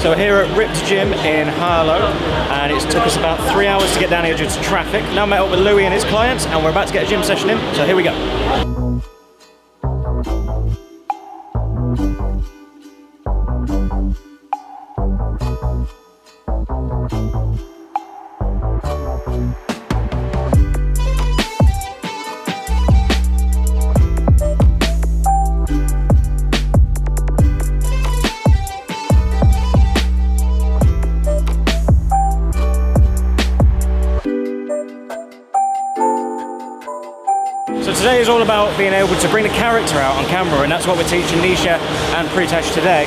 So we're here at Ripped Gym in Harlow, and it took us about 3 hours to get down here due to traffic. Now I met up with Louis and his clients, and we're about to get a gym session in, so here we go. So today is all about being able to bring the character out on camera, and that's what we're teaching Nisha and Pritesh today.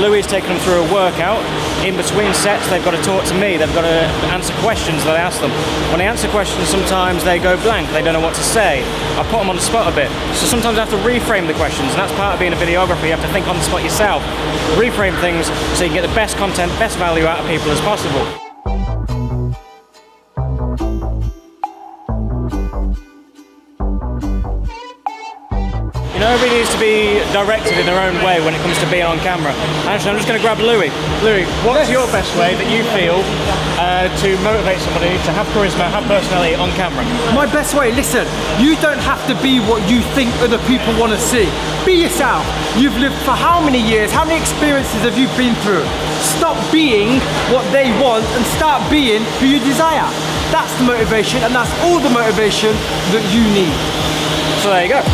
Louis is taking them through a workout. In between sets, they've got to talk to me. They've got to answer questions that I ask them. When they answer questions, sometimes they go blank. They don't know what to say. I put them on the spot a bit. So sometimes I have to reframe the questions, and that's part of being a videographer. You have to think on the spot yourself. Reframe things so you can get the best content, best value out of people as possible. Everybody needs to be directed in their own way when it comes to being on camera. Actually, I'm just going to grab Louis. Louis, what's your best way that you feel to motivate somebody to have charisma, have personality on camera? My best way, listen, you don't have to be what you think other people want to see. Be yourself. You've lived for how many years? How many experiences have you been through? Stop being what they want and start being who you desire. That's the motivation, and that's all the motivation that you need. So there you go.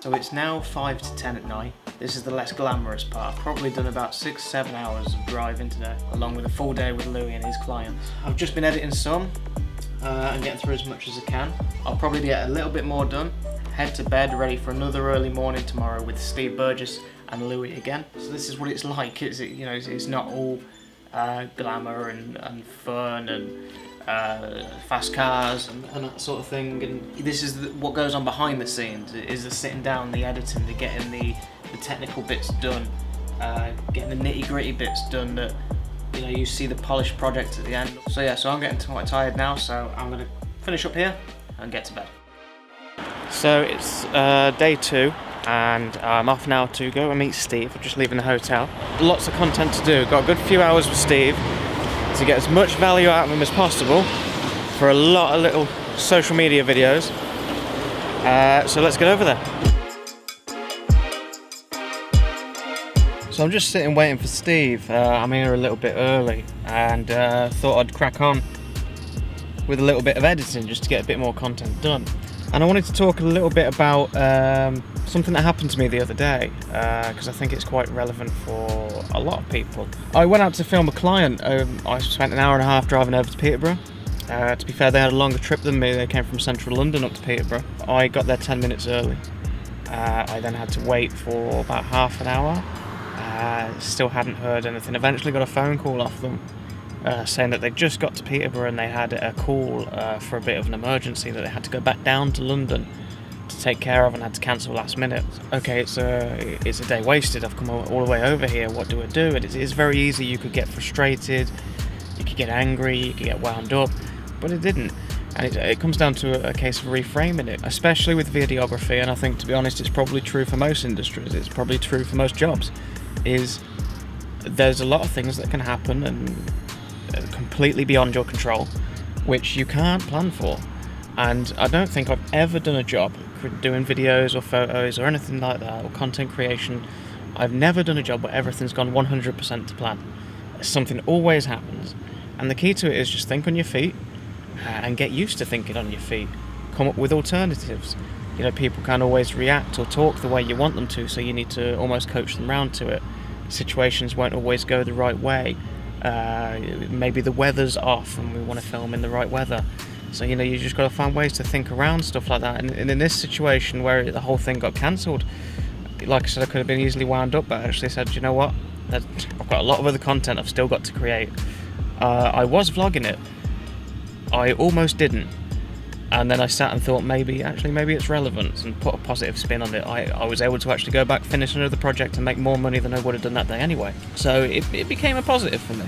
So it's now 5 to 10 at night. This is the less glamorous part. I've probably done about 6-7 hours of driving today, along with a full day with Louis and his clients. I've just been editing some and getting through as much as I can. I'll probably get a little bit more done, head to bed, ready for another early morning tomorrow with Steve Burgess and Louis again. So this is what it's like. It's not all glamour and fun and fast cars and that sort of thing, and this is what goes on behind the scenes, is the sitting down, the editing, the getting the technical bits done, getting the nitty-gritty bits done that you see the polished product at the end. So yeah, so I'm getting quite tired now, so I'm going to finish up here and get to bed. So it's day 2 and I'm off now to go and meet Steve. I'm just leaving the hotel. Lots of content to do, got a good few hours with Steve to get as much value out of him as possible for a lot of little social media videos. So let's get over there. So I'm just sitting waiting for Steve. I'm here a little bit early and thought I'd crack on with a little bit of editing just to get a bit more content done. And I wanted to talk a little bit about something that happened to me the other day, because I think it's quite relevant for a lot of people. I went out to film a client. I spent an hour and a half driving over to Peterborough. To be fair, they had a longer trip than me. They came from central London up to Peterborough. I got there 10 minutes early. I then had to wait for about half an hour. Still hadn't heard anything. Eventually got a phone call off them saying that they just got to Peterborough and they had a call for a bit of an emergency, that they had to go back down to London to take care of and had to cancel last minute. Okay, it's a day wasted. I've come all the way over here. What do I do? It's very easy. You could get frustrated, you could get angry, you could get wound up, but it didn't. And it comes down to a case of reframing it, especially with videography, and I think, to be honest, it's probably true for most industries. It's probably true for most jobs. Is there's a lot of things that can happen and completely beyond your control, which you can't plan for. And I don't think I've ever done a job doing videos or photos or anything like that, or content creation. I've never done a job where everything's gone 100% to plan. Something always happens, and the key to it is just think on your feet and get used to thinking on your feet. Come up with alternatives. People can't always react or talk the way you want them to, so you need to almost coach them round to it. Situations won't always go the right way. Maybe the weather's off and we want to film in the right weather. So, you just got to find ways to think around stuff like that. And in this situation where the whole thing got cancelled, like I said, I could have been easily wound up, but I actually said, you know what? I've got a lot of other content I've still got to create. I was vlogging it. I almost didn't. And then I sat and thought, maybe it's relevant, and put a positive spin on it. I was able to actually go back, finish another project and make more money than I would have done that day anyway. So it became a positive for me.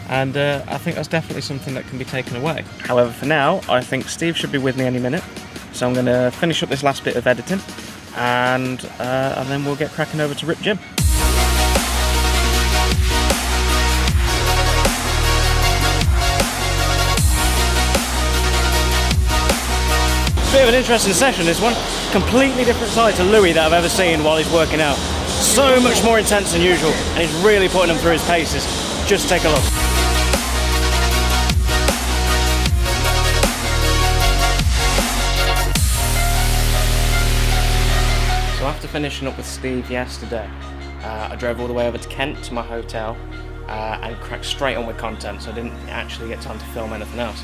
And I think that's definitely something that can be taken away. However, for now, I think Steve should be with me any minute. So I'm going to finish up this last bit of editing, and then we'll get cracking over to Rip Gym. Bit of an interesting session, this one. Completely different side to Louis that I've ever seen while he's working out. So much more intense than usual, and he's really putting him through his paces. Just take a look. So after finishing up with Steve yesterday, I drove all the way over to Kent to my hotel and cracked straight on with content, so I didn't actually get time to film anything else.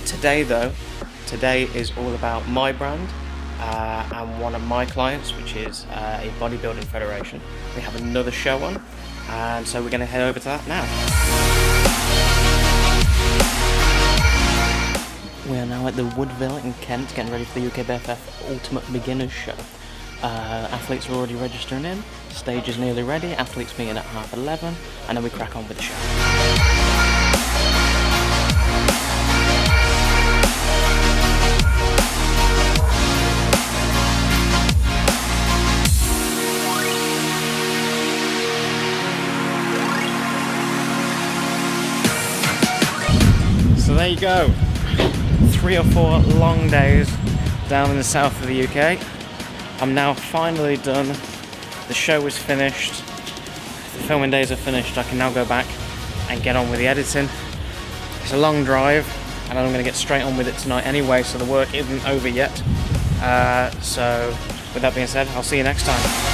Today is all about my brand and one of my clients, which is a bodybuilding federation. We have another show on, and so we're going to head over to that now. We are now at the Woodville in Kent, getting ready for the UKBFF Ultimate Beginners Show. Athletes are already registering in, stage is nearly ready, athletes meeting at 11:30, and then we crack on with the show. So there you go, 3 or 4 long days down in the south of the UK. I'm now finally done. The show is finished. The filming days are finished. I can now go back and get on with the editing. It's a long drive, and I'm going to get straight on with it tonight anyway, so the work isn't over yet. So with that being said, I'll see you next time.